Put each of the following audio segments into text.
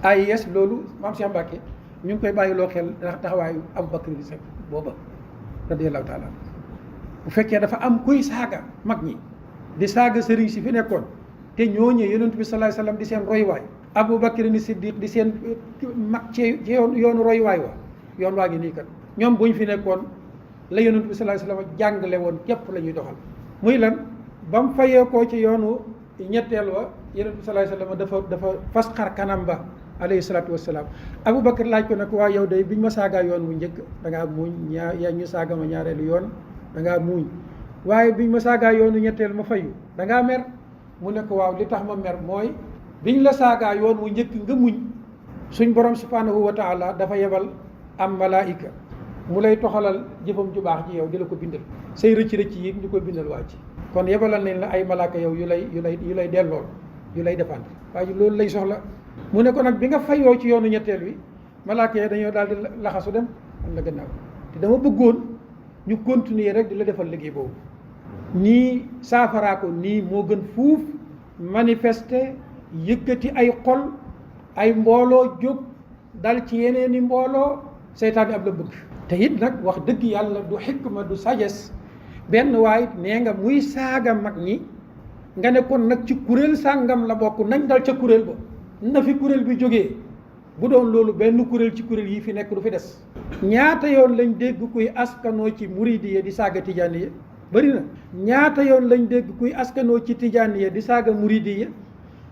AIS loolu maam Cheikh Mbacke ñu ngi koy bàyyiloo xel taxawaayu Aboubacar di Seck booba radiyallahu taala bu fekkee dafa am kuy saaga mag ñi di saaga sëriñ si fi nekkoon te ñooñee yonent bi sallallahu alayhi wasallam di seen royuwaay Aboubacar ni Siddiq di seen mag ci yoonu royuwaay wa yoon waa ngi nii kat ñoom buñ fi nekkoon la yonent bi sallallahu alayhi wasallam jàngale woon képp la ñuy doxal muy lan ba mu fayee koo ci yoonu ñetteel wa yonent bi sallallahu alayhi wasallam dafa fas xar kanam ba alayhi salaatu wassalaam Aboubacar laaj ko nag waa yow day biñ ma saagaa yoon wu njëkk da ngaa muuñ ñu saaga ma ñaareelu yoon da ngaa muuñ waaye biñ ma saagaa yoonu ñetteel ma fayu da ngaa mer mu ne ko waaw li tax ma mer mooy biñ la saagaa yoon wu njëkk nga muñ suñ borom subhanahu wa taala dafa yebal am malaayika mu lay toxalal jëfam ju baax ji yow di la ko bindal say rëcc yi ñu koy bindal waa ci kon yebalal nañ la ay malaaka yow yu lay dellool yu lay défendre waaye loolu lay soxla mu ne ko nag bi nga fayoo ci yoonu ñetteel wi malaaka yi dañoo daal di laxasu dem am la gannaaw te dama bëggoon ñu continuer rek di la defal liggéey boobu nii saafaraa ko nii moo gën fuuf manifester yëkkati ay xol ay mbooloo jóg dal ci yeneeni mbooloo seytaane ab la bëgg te it nag wax dëgg yàlla du xikma du sagesse benn waay nee nga muy saaga mag ñi nga ne kon nag ci kuréel sàngam la bokk nañ dal ca kuréel ba na fi kuréel bi jógee bu doon loolu benn kuréel ci kuréel yi fi nekk du fi des ñaata yoon lañ dégg kuy askanoo ci muridiya di saaga tijaaniya bëri na ñaata yoon lañ dégg kuy askanoo ci tijaaniya di saaga muridiya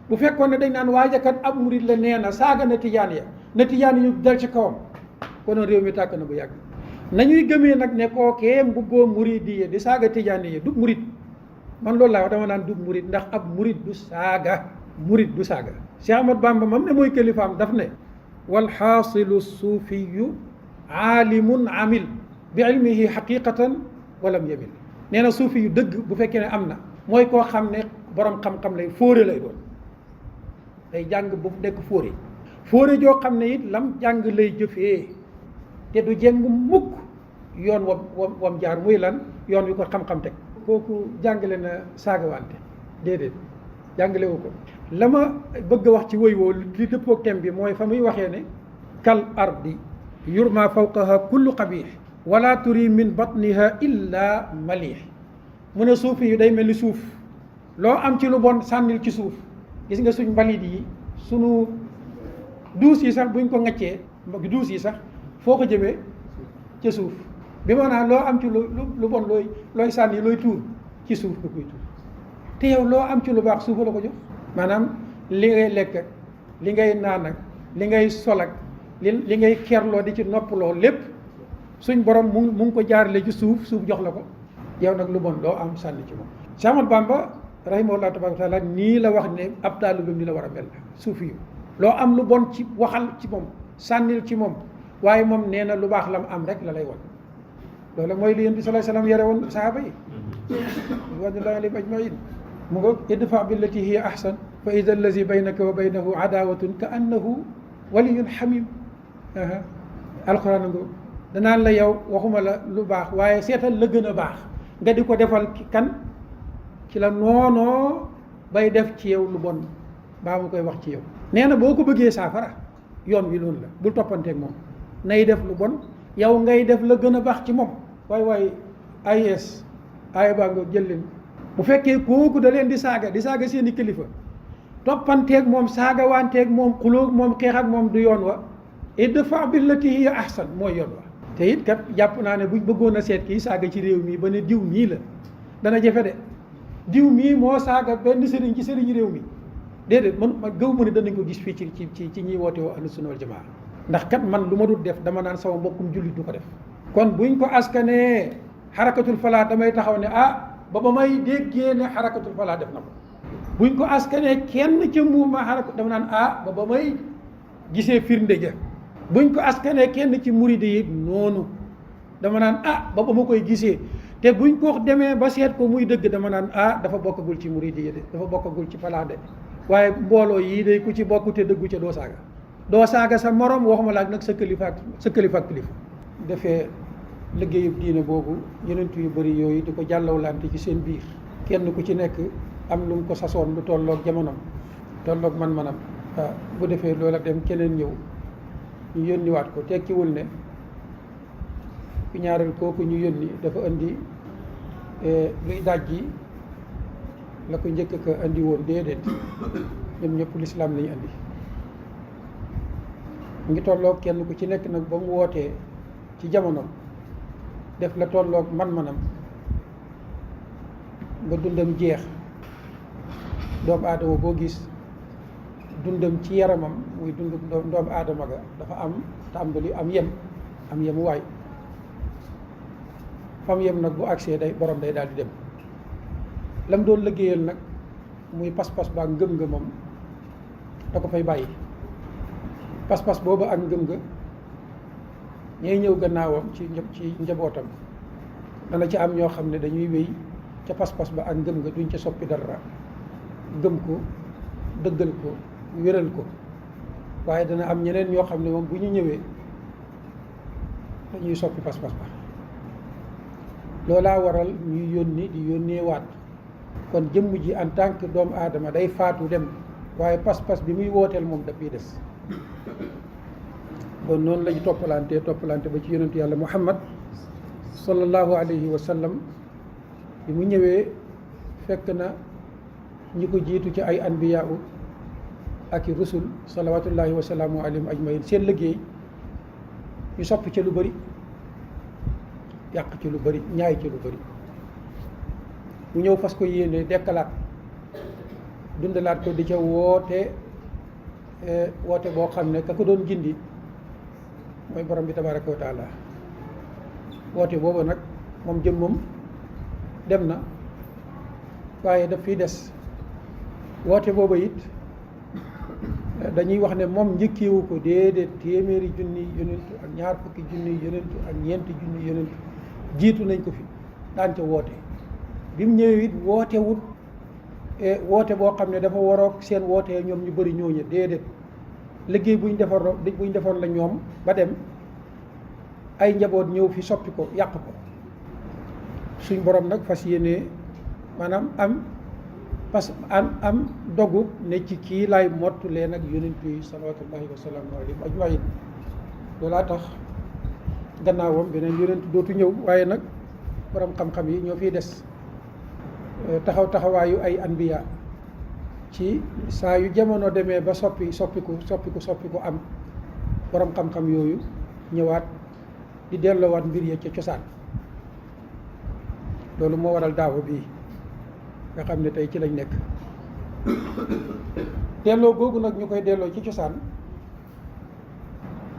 bu fekkoon ne dañ naan waajakat ab murid la nee na saaga na tijaaniya na tijaani yu dal ci kawam konoon réew mi tàkk na bu yàgg nañuy gëmee nag ne kookee mbubboo muridiya di saaga tijaaniya du murid man loolu laa wax dama naan du murid ndax ab murid du saaga murid du saaga Cheikh Ahmad Bamba mam ne mooy kilifaam daf ne wal xaasilu suufiyu aalimun amil bi ilmihi xaqiqatan walam yamil nee na suufi yu dëgg bu fekkee ne am na mooy koo xam ne borom xam-xam lay fóore lay doon day jàng bu nekk fóore joo xam ne it lam jàng lay jëfee te du jeng mukk yoon wam jaar muy lan yoon wi ko xam-xam teg kooku jàngale na saagawante déedéet jàngale wu ko la ma bëgg a wax ci woy woo li dëppook thème bi mooy fa muy waxee ne kal ardi yurma fawqaha kullu qabih wala turi min batniha illa malih mu ne suufi yu day mel ni suuf loo am ci lu bon sànnil ci suuf gis nga suñ mbalit yi sunu duus yi sax buñ ko ŋaccee duus yi sax foo ko jëmee ca suuf bi maanaam loo am ci lu bon looy sànni looy tuur ci suuf nga koy tuur te yow loo am ci lu baax suufa la ko jox maanaam li ngay lekk ak li ngay naan ak li ngay sol ak li ngay kerloo di ci noppaloo lépp suñ borom mu ngi ko jaarale ci suuf jox la ko yow nag lu bon loo am sànni ci moom Cheikh Ahmad Bamba rahimahullah tabaraka taala nii la wax ne ab taalibam ni la war a mel suufi yu loo am lu bon ci waxal ci moom sànnil ci moom waaye moom nee na lu baax la mu am rek la lay won loolu mooy li Yonent bi sallallahu alayhi wasallam yore woon sahaaba yi ridwanullahi alayhim ajmain mu ngo idfa billati hiya ahsan fa ida allazi baynaka wa baynahu adawatun ka annahu waliyun hamim alquran ngo danaan la yow waxuma la lu baax waaye seetal la gën a baax nga di ko defal kan ci la noonoo bay def ci yow lu bon baa mu koy wax ci yow nee na boo ko bëggee saafara yoon wi loolu la bul toppanteeg moom nay def lu bon yow ngay def la gën a baax ci moom waaye AIS aaya baa nga jël leen bu fekkee kooku da leen di saaga seeni kilifa toppanteeg moom saaga wanteeg moom xulóog moom xeex ak moom du yoon wa idfa billati hiya ahsan mooy yoon wa te it kat jàpp naa ne buñ bëggoon a seet kii saaga ci réew mi ba ne diw mii la dana jafe de diw mii moo saaga benn sëriñ ci sëriñ réew mi déedéet man gëw ma ne danañ ko gis fii ci ñiy woote woo ahlu sunna wal jamaa ndax kat man lu ma dul def dama naan sama mbokkum jullit du ko def kon buñ ko askanee xarakatul falaa damay taxaw ne ba may déggee ne xarakatul falaa def na ko buñ ko askanee kenn ca mouvement xarakat dama naan ba may gisee firnde ja buñ ko askanee kenn ci muride yi noonu dama naan ba ma koy gisee te buñ ko demee ba seet ko muy dëgg dama naan dafa bokkagul ci muride yi de dafa bokkagul ci falaa de waaye mbooloo yii day ku ci bokk te dëggu ca doo saaga sa morom waxuma la ak nag sa kilifa ak kilifa defee liggéeyub diine boobu yonent yu bëri yooyu di ko jàllawlante ci seen biir kenn ku ci nekk am lu mu ko sasoon lu tolloog jamonom tolloog man-manam bu defee loola dem keneen ñëw ñu yónniwaat ko tekkiwul ne ku ñaareel kooku ñu yónni dafa indi luy dajji la ko njëkk ka indi woon déedéet ñoom ñëpp lislaam lañu indi mu ngi tolloog kenn ku ci nekk nag ba mu wootee ci jamonoom def la tolloog man-manam ba dundam jeex doomu aadama boo gis dundam ci yaramam muy dund doomu aadama ga dafa am tàmbali am yemu waay fam yem nag bu agsee day borom day daal di dem lam doon liggéeyal nag muy pas-pas ba ak ngëm-ngëmam da ko fay bàyyi pas-pas boobu ak ngëm nga ñay ñëw gannaawam ci njabootam dana ci am ñoo xam ne dañuy wéy ca pas-pas ba ak ngëm nga duñ ca soppi dara gëm ko dëggal ko wéral ko waaye dana am ñeneen ñoo xam ne moom bu ñu ñëwee dañuy soppi pas-pas ba loolaa waral ñuy yónni di yónnee waat kon jëmm ji en tant que doomu aadama day faatu dem waaye pas-pas bi muy wooteel moom daf fiy des bon noonu la ñu toppalante ba ci yonentu yàlla muhammad sallallahu alayhi wa sallam bi mu ñëwee fekk na ñi ko jiitu ci ay anbiya ak i rusul salawatullahi wa salaamu alayhim ajmain seen liggéey ñu soppi ca lu bëri yàq ci lu bëri ñaay ci lu bëri mu ñëw fas ko yéene dekkalaat dundalaat ko di ca woote boo xam ne ka ko doon gindi mooy borom bi tabaraka wa taala woote boobu nag moom jëmmam dem na waaye daf fiy des woote boobu it dañuy wax ne moom njëkkeewu ko déedéet téeméeri junni yonentu ak ñaar fukki junni yonentu ak ñeenti junni yonentu jiitu nañ ko fi daan ca woote bi mu ñëwee it woote boo xam ne dafa waroog seen woote ñoom ñu bëri ñooñu déedéet liggéey buñ defoon la ñoom ba dem ay njaboot ñëw fi soppi ko yàq ko suñ borom nag fas yéene maanaam am dogu ne ci kii laay mottu leen ak yonent yi salawatullahi wa salaamu alayhim ajmain loolaa tax gannaawam beneen yonent dootu ñëw waaye nag borom xam-xam yi ñoo fiy des taxawaayu ay anbiya ci saa yu jamono demee ba soppiku am borom xam-xam yooyu ñëwaat di delloowaat mbir ya ca cosaan loolu moo waral daawa bii nga xam ne tey ci lañ nekk delloo googu nag ñu koy delloo ci cosaan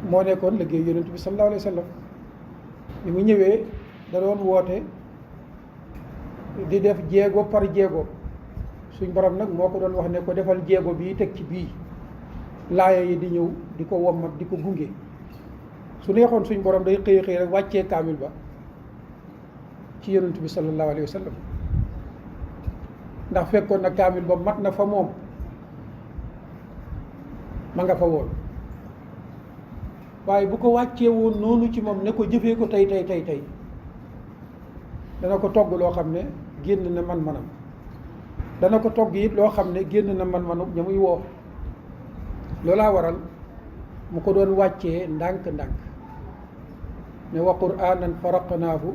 moo nekkoon liggéey yonent bi sallallahu alayhi wa sallam bi mu ñëwee da doon woote di def jéego par jéego suñ borom nag moo ko doon wax ne ko defal jéego bii teg ci bii laaya yi di ñëw di ko wommat di ko gunge su neexoon suñ borom day xëy rek wàccee kaamil ba ci yonent bi sallallahu alayhi wa sallam ndax fekkoon na kaamil ba mat na fa moom ma nga fa woon waaye bu ko wàccee woon noonu ci moom ne ko jëfee ko tey dana ko togg loo xam ne génn na man-manam dana ko togg it loo xam ne génn na man-manu ña muy woo loolaa waral mu ko doon wàccee ndànk-ndànk ne wa qur'anan faraqnaahu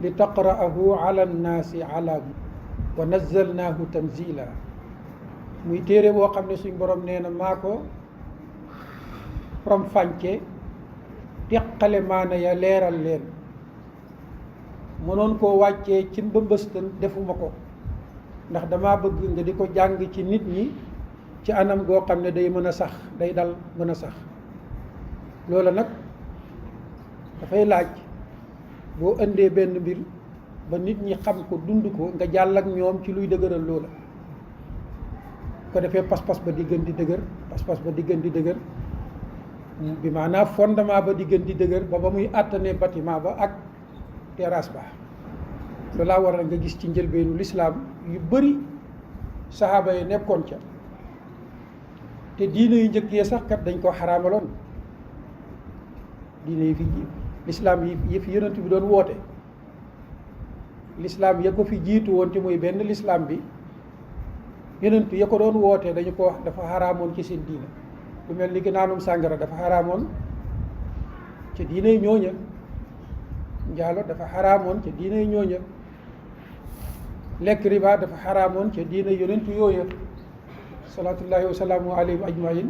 li taqra'ahu ala nnaasi ala wa nazzalnaahu tanzila muy téere boo xam ne suñ borom nee na maa ko from fànce teqale maana ya leeral leen mënoon koo wàccee ci mbëmbëstan defuma ko ndax dama bëgg nga di ko jàng ci nit ñi ci anam goo xam ne day mën a sax day dal mën a sax loola nag dafay laaj boo indee benn mbir ba nit ñi xam ko dund ko nga jàll ak ñoom ci luy dëgëral loola ko defee pas-pas ba di gën di dëgër pas-pas ba di gën di dëgër bi maanaam fondement ba di gën di dëgër ba muy àttane bâtiment ba ak terrasse ba loolaa waral nga gis ci njëlbeenu lislaam yu bëri saxaaba yi nekkoon ca te diine yu njëkk yee sax kat dañ ko xaraamaloon diine yi fi lislaam yi fi yonent bi doon woote lislaam ya ko fi jiitu woon te muy benn lislaam bi yonent ya ko doon wootee dañu ko wax dafa xaraamoon ci seen diine lu mel ni ki naanum sàngara dafa xaraamoon ci diiney ñooña njaalo dafa xaraamoon ci diiney ñooña lekk riba dafa xaraamoon ci diine yonent yooya salaatullahi wa salaamu alayhim ajmain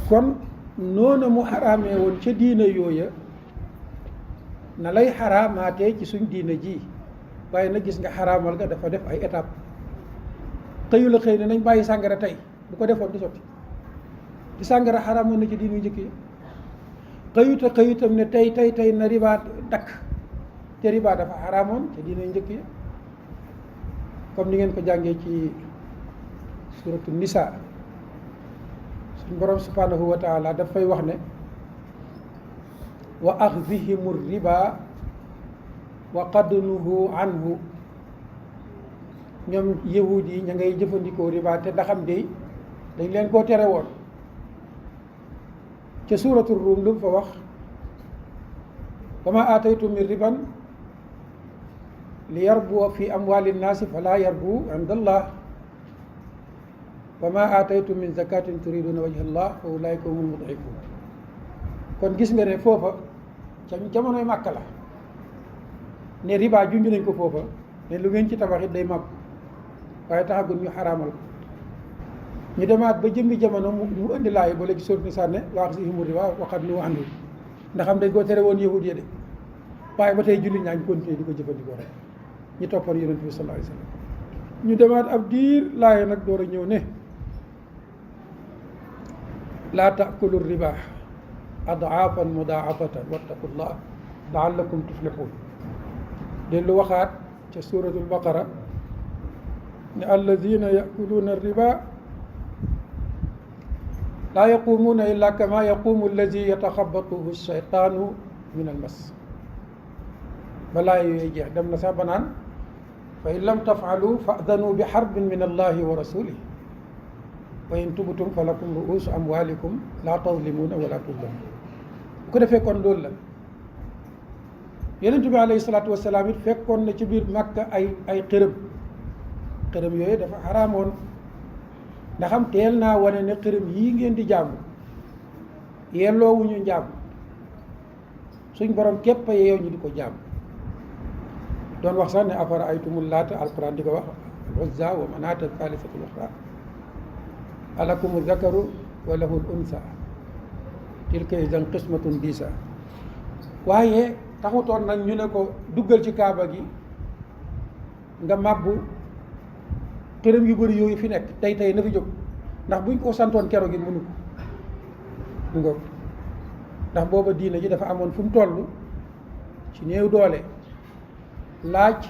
kon noona mu xaraamee woon ca diine yooya na lay xaraamaatee ci suñ diine ji waaye nag gis nga xaraamal ga dafa def ay étape xëyu la xëy ne nañ bàyyi sàngara tey bu ko defoon di sotti ci sàngara xaraamoon na ci diinu njëkk yi xëyutam ne tey na riba dakk te riba dafa xaraamoon ci diinu njëkk yi comme ni ngeen ko jàngee ci suratu nisa suñ borom subhanahu wa taala dafay wax ne wa axdihimu riba wa qadnuhu anhu ñoom yahud yi ña ngay jëfandikoo riba te ndaxam dey dañ leen koo tere woon ca suuratu ruum lu fa wax wa ma aataytum min riban li yarbu fi amwali nnaasi fala yarbu inda allah wa ma aataytum min zakatin turiduna wajha allah fa ulaika humul mud'ifun kon gis nga ne foofa ca jamonoy màkk la ne riba junj nañ ko foofa ne lu ngeen ci tabax it day màbb waaye taxagul ñu xaraamal ko ñu demaat ba jëmmi jamono mu indi laay ba léegi sóot ni sànne waax si himu riba waxat lu andu ndax xam dañ koo tere woon yahud ya de waaye ba tey julli ñaa ngi continuer di ko jëfandikoo rek ñu toppoon yonent bi sallallahu alayhi wasallam ñu demaat ab diir laay nag door a ñëw ne laa taakulu riba adaafan mudaafatan wattaqullah laallakum tuflixuun dellu waxaat ca suratul baqara ne alladina yakuluuna riba laa yaqumuuna illa kama yaqumu alladi yataxabatuhu shaytaanu min almas balaa yooyu jeex dem na sax ba naan fa in lam tafaalu fa'danu bi xarbin min allahi wa rasulih wa in tubtum fa lakum ruusu amwalikum laa tazlimuuna wala tuzlamuun bu ko defee kon loolu la yonent bi alayhi salaatu wasalaam it fekkoon na ci biir Makka ay xërëm yooyu dafa xaraamoon ndax am teel naa wane ne xërëm yii ngeen di jaamu yelloowuñu njaam suñ borom képp a yeew ñu di ko jaam doon wax sax ne afara aytumul laata alquran di ko wax uzza wa manaata thaalithatul uxra alakumu zakaru wa lahu l unsa tilka idan qismatun diisa waaye taxutoon nag ñu ne ko duggal ci kaaba gi nga màbbu xërëm yu bëri yooyu fi nekk tey na fi jóg ndax buñ ko santoon kero gi mënu ko nga ndax booba diina ji dafa amoon fu mu toll ci néew doole laaj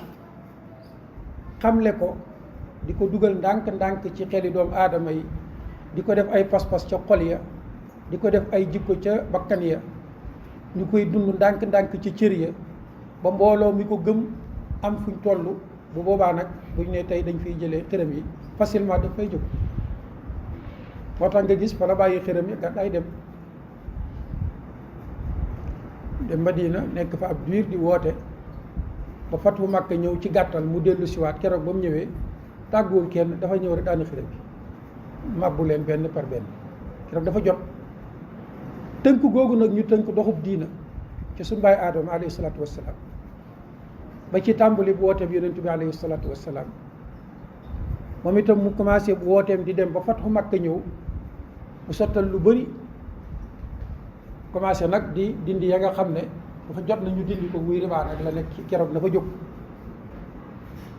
xamle ko di ko dugal ndànk-ndànk ci xeli doomu aadama yi di ko def ay pas-pas ca xol ya di ko def ay jikko ca bakkan ya ñu koy dund ndànk-ndànk ci cër ya ba mbooloo mi ko gëm am fuñ toll bu boobaa nag buñ ne tey dañ fiy jëlee xërëm yi facilement daf fay jóg moo tax nga gis fa la bàyyi xërëm yi gàddaay dem Madina nekk fa ab diir di woote ba fatu Makka ñëw ci gàttal mu dellu siwaat keroog ba mu ñëwee tàgguwul kenn dafa ñëw rek daani xërëm bi màbbu leen benn par benn keroog dafa jot tënk googu nag ñu tënk doxub diina ci suñu baay Aadama alayhi salaatu wassalaam ba ci tàmbali bu wooteem yonent bi alayhi salaatu wassalaam moom itam mu commencé bu wooteem di dem ba fatu Makka ñëw mu sottal lu bëri commencé nag di dindi ya nga xam ne dafa jot na ñu dindi ko muy riba nag la nekk keroog na fa jóg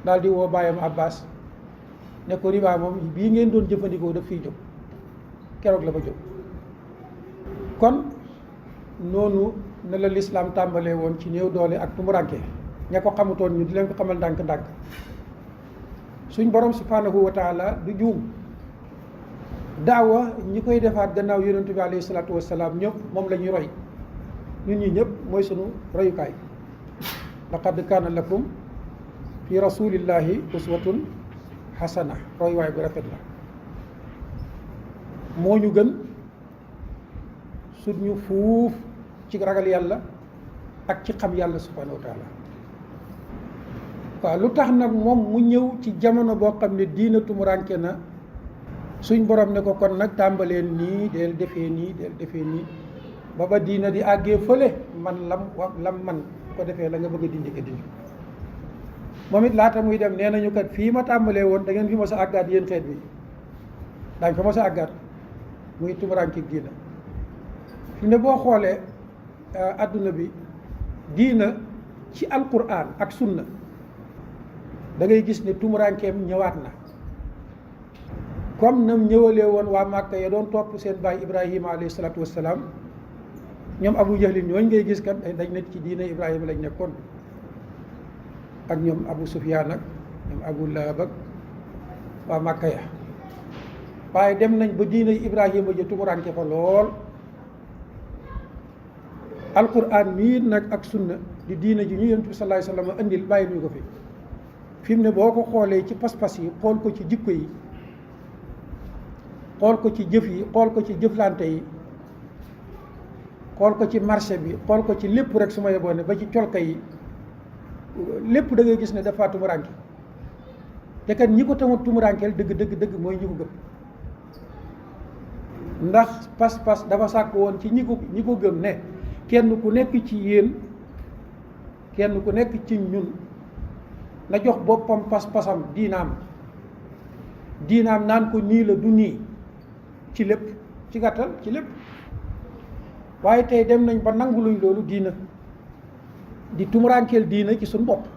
daal di woo bàyyam Abbas ne ko riba moom bii ngeen doon jëfandikoo daf fiy jóg keroog la fa jóg kon noonu ne la lislaam tàmbalee woon ci néew doole ak tumuranke ña ko xamutoon ñu di leen ko xamal ndànk-ndànk suñ borom subhanahu wa taala du juum daawa ñi koy defaat gannaaw yonent bi alayhi salaatu wasalaam ñëpp moom la ñuy roy ñun ñi ñëpp mooy sunu royukaay laqad kaana lakum fi rasulillahi uswatun xasana royuwaay bu rafet la moo ñu gën sut ñu fuuf ci ragal yàlla ak ci xam yàlla subhanahu wa taala waaw lu tax nag moom mu ñëw ci jamono boo xam ne diina tumuranke na suñ borom ne ko kon nag tàmbaleen nii del defee nii ba diina di àggee fële man lam man ko defee la nga bëgg a dindi ko dindi moom it laata muy dem nee nañu kat fii ma tàmbalee woon da ngeen fi ma sa àggaat yéen xeet bi daañ fa ma sa àggaat muy tumuranke diina fi ne boo xoolee adduna bi diina ci alquran ak sunna da ngay gis ne tumurankeem ñëwaat na comme nam ñëwalee woon waa Màkka ya doon topp seen baay Ibrahima alayhi salaatu wassalaam ñoom Abu Jahlin ñooñ ngay gis kat dañ nekk ci diina Ibrahima lañ nekkoon ak ñoom Abu Sufyaan ak ñoom Abu Lahab ak waa Màkka ya waaye dem nañ ba diina Ibrahima ja tumuranke fa lool alquran mii nag ak sunna di diina ji ñu yonent bi sallallahu alayhi wasallam andil bàyyi ñu ko fi mu ne boo ko xoolee ci pas-pas yi xool ko ci jikko yi xool ko ci jëf yi xool ko ci jëflante yi xool ko ci marché bi xool ko ci lépp rek su ma yeboon ne ba ci colka yi lépp da ngay gis ne dafa tumuranke te kat ñi ko tamut tumurankeel dëgg mooy ñi ko gëm ndax pas-pas dafa sàkk woon ci ñi ko gëm ne kenn ku nekk ci yéen kenn ku nekk ci ñun na jox boppam pas-pasam diinaam naan ko nii la du nii ci lépp ci gàttal ci lépp waaye tey dem nañ ba nanguluñ loolu diina di tumurankeel diina ci suñ bopp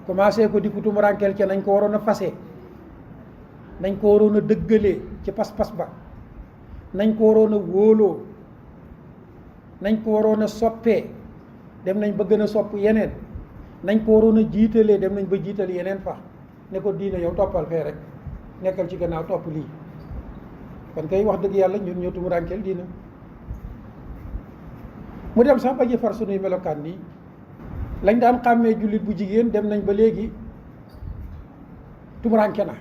commencé ko di ko tumurankeel ca nañ ko waroon a fase nañ ko waroon a dëggalee ci pas-pas ba nañ ko waroon a wóoloo nañ ko waroon a soppee dem nañ ba gën a sopp yeneen nañ ko waroon a jiitalee dem nañ ba jiital yeneen fa ne ko diina yow toppal fee rek nekkal ci gannaaw topp lii kon kay wax dëgg yàlla ñun ñoo tumurankeel diina mu dem sax ba ji far sunuy melokaan nii lañ daan xàmmee jullit bu jigéen dem nañ ba léegi tumuranke na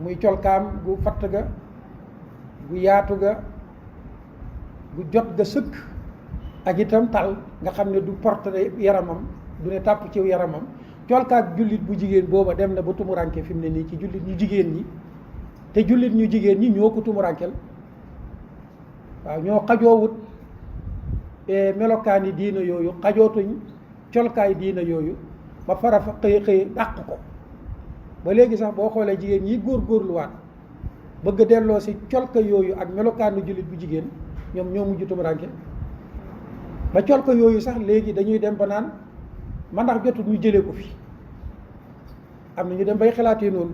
muy colkaam gu fatt ga gu yaatu ga gu jot ga sëkk ak itam tal nga xam ne du porte yaramam du ne tàpp ci yaramam colkaak jullit bu jigéen booba dem na ba tumuranke fi mu ne nii ci jullit ñu jigéen ñi te jullit ñu jigéen ñi ñoo ko tumurankel waaw ñoo xajoowut melokaani diina yooyu xajootuñ colkaay diina yooyu ba fara fa xëy dàq ko ba léegi sax boo xoolee jigéen ñi góorgóorluwaat bëgg a delloo si colka yooyu ak melokaanu jullit bu jigéen ñoom ñoo mujj tumuranke ba colka yooyu sax léegi dañuy dem ba naan man ndax jotul ñu jëlee ko fi am na ñu dem bay xalaatee noonu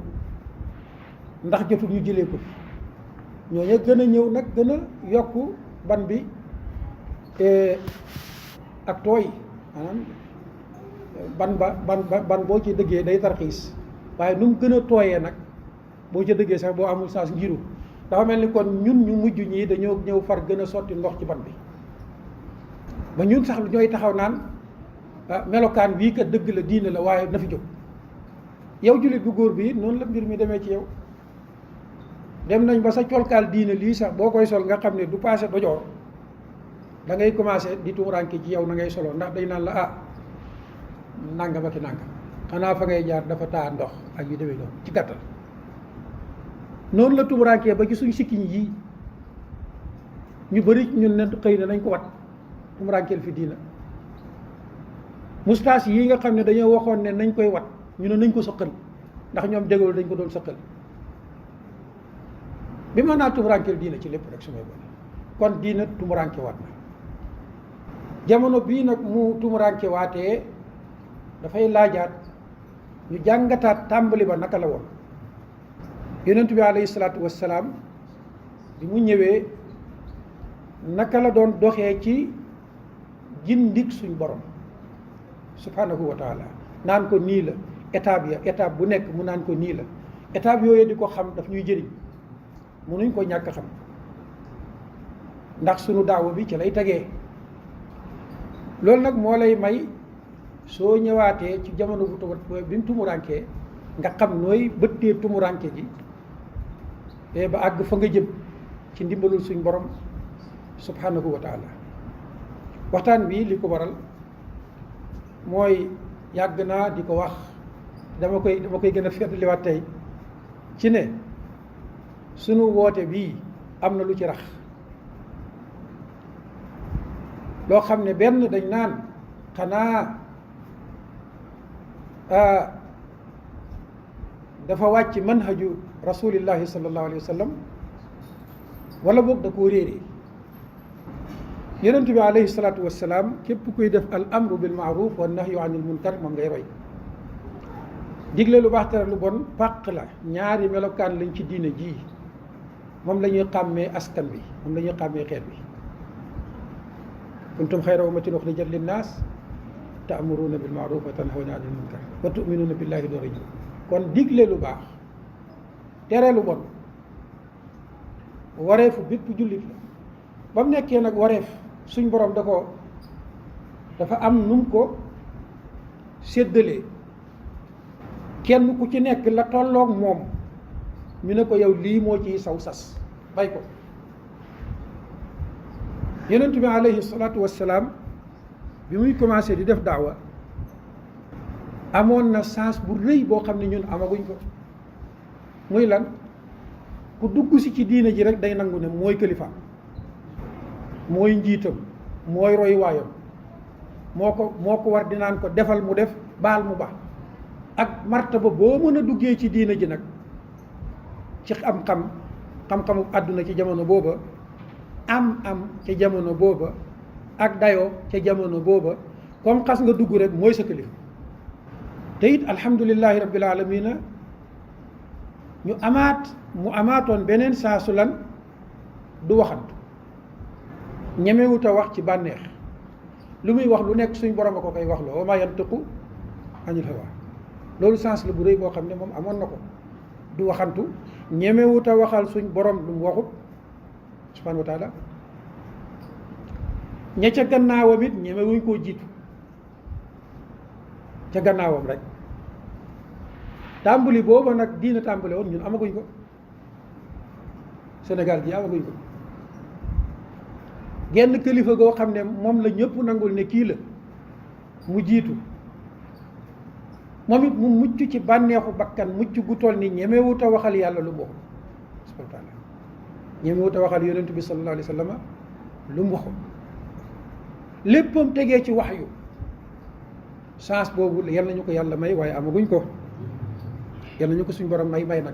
ndax jotul ñu jëlee ko fi ñooñu gën a ñëw nag gën a yokk ban bi ak tooy maanaam ban boo ci dëggee day tarxiis waaye nu mu gën a tooyee nag boo ca dëggee sax boo amul saas njiru dafa mel ni kon ñun ñu mujj ñii dañoo ñëw far gën a sotti ndox ci ban bi ba ñun sax ñooy taxaw naan melokaan bii kat dëgg la diine la waaye na fi jóg yow jullit bu góor bi noonu la mbir mi demee ci yow dem nañ ba sa colkaal diine lii sax boo koy sol nga xam ne du passé dojoor da ngay commencé di tumuranke ci yow na ngay solo ndax dañ naan la nangam ak i nangam xanaa fa ngay jaar dafa taa ndox ak yu demee noonu ci gàttal noonu la tumurankee ba ci suñ sikkiñ yi ñu bëri ñun ne xëy na nañ ko wat tumurankeel fi diina mustaas yi nga xam ne dañoo waxoon ne nañ koy wat ñu ne nañ ko sëqal ndax ñoom déggoo dañ ko doon sëqal bi ma naa tumurankeel diina ci lépp rek su may bone kon diina tumuranke waat na jamono bii nag mu tumuranke waatee dafay laajaat ñu jàngataat tàmbali ba naka la woon yonent bi alayhi salaatu wassalaam bi mu ñëwee naka la doon doxee ci gindik suñ borom subhanahu wa taala naan ko nii la étape bu nekk mu naan ko nii la étape yooyu di ko xam daf ñuy jëriñ mënuñ ko ñàkk xam ndax sunu daawa bi ci lay tegee loolu nag moo lay may soo ñëwaatee ci jamono bi mu tumurankee nga xam nooy bëttee tumuranke ji te ba àgg fa nga jëm ci ndimbalul suñ borom subhanahu wa taala waxtaan bi li ko waral mooy yàgg naa di ko wax dama koy gën a feddliwaat tey ci ne sunu woote bii am na lu ci rax loo xam ne benn dañ naan xanaa dafa wàcc manhaju rasulillahi sallallahu alayhi wa sallam wala boog da koo réeree yonent bi alayhi salaatu wassalaam képp kuy def al amru bil maaruf wa nahyu anil munkar moom ngay roy digle lu baax tere lu bon pàq la ñaari melokaan lañ ci diine ji moom la ñuy xàmmee askan bi moom la ñuy xàmmee xeet bi kuntum xayra ummatin uxrijat linnaas ta'muruuna bil maaruf wa tanhawna anil munkar wa tu'minuuna billahi door a ñëw kon digle lu baax tere lu bon wareefu bépp jullit la ba mu nekkee nag wareef suñ borom dafa am num ko séddalee kenn ku ci nekk la tolloog moom ñu ne ko yow lii moo ciy saw sas bay ko yonent bi alayhi salaatu wassalaam bi muy commencé di def daawa amoon na sens bu rëy boo xam ne ñun amaguñ ko muy lan ku dugg si ci diine ji rek day nangu ne mooy kilifaam mooy njiitam mooy roy waayam moo ko war di naan ko defal mu def baal mu baax ak martaba boo mën a duggee ci diine ji nag ci xam-xamu àdduna ci jamono booba am ca jamono booba ak dayoo ca jamono booba comme xas nga dugg rek mooy sa kilifa te it alhamdulillahi rabbil alamina mu amaatoon beneen saasu lan du waxantu ñemewut a wax ci bànneex lu muy wax lu nekk suñ borom a ko koy wax loo wa ma yantiqu anil hawa loolu sens la bu rëy boo xam ne moom amoon na ko du waxantu ñemewut a waxal suñ borom lu mu waxut subhanahu wa taala ña ca gannaawam it ñemewuñ koo jiitu ca gannaawam rek tàmbali booba nag diina tàmbali woon ñun amaguñ ko Sénégal gi amaguñ ko genn kilifa goo xam ne moom la ñëpp nangul ne kii la mu jiitu moom it mu mucc ci bànneexu bakkan mucc gu toll ni ñemewut a waxal yàlla lu mu waxul subhanahu wa taala ñemewut a waxal yonent bi sallallahu alayhi wa sallam lu mu waxul léppam tegee ci wax yu chance boobu yal nañu ko yàlla may waaye amaguñ ko yal nañu ko suñ borom may nag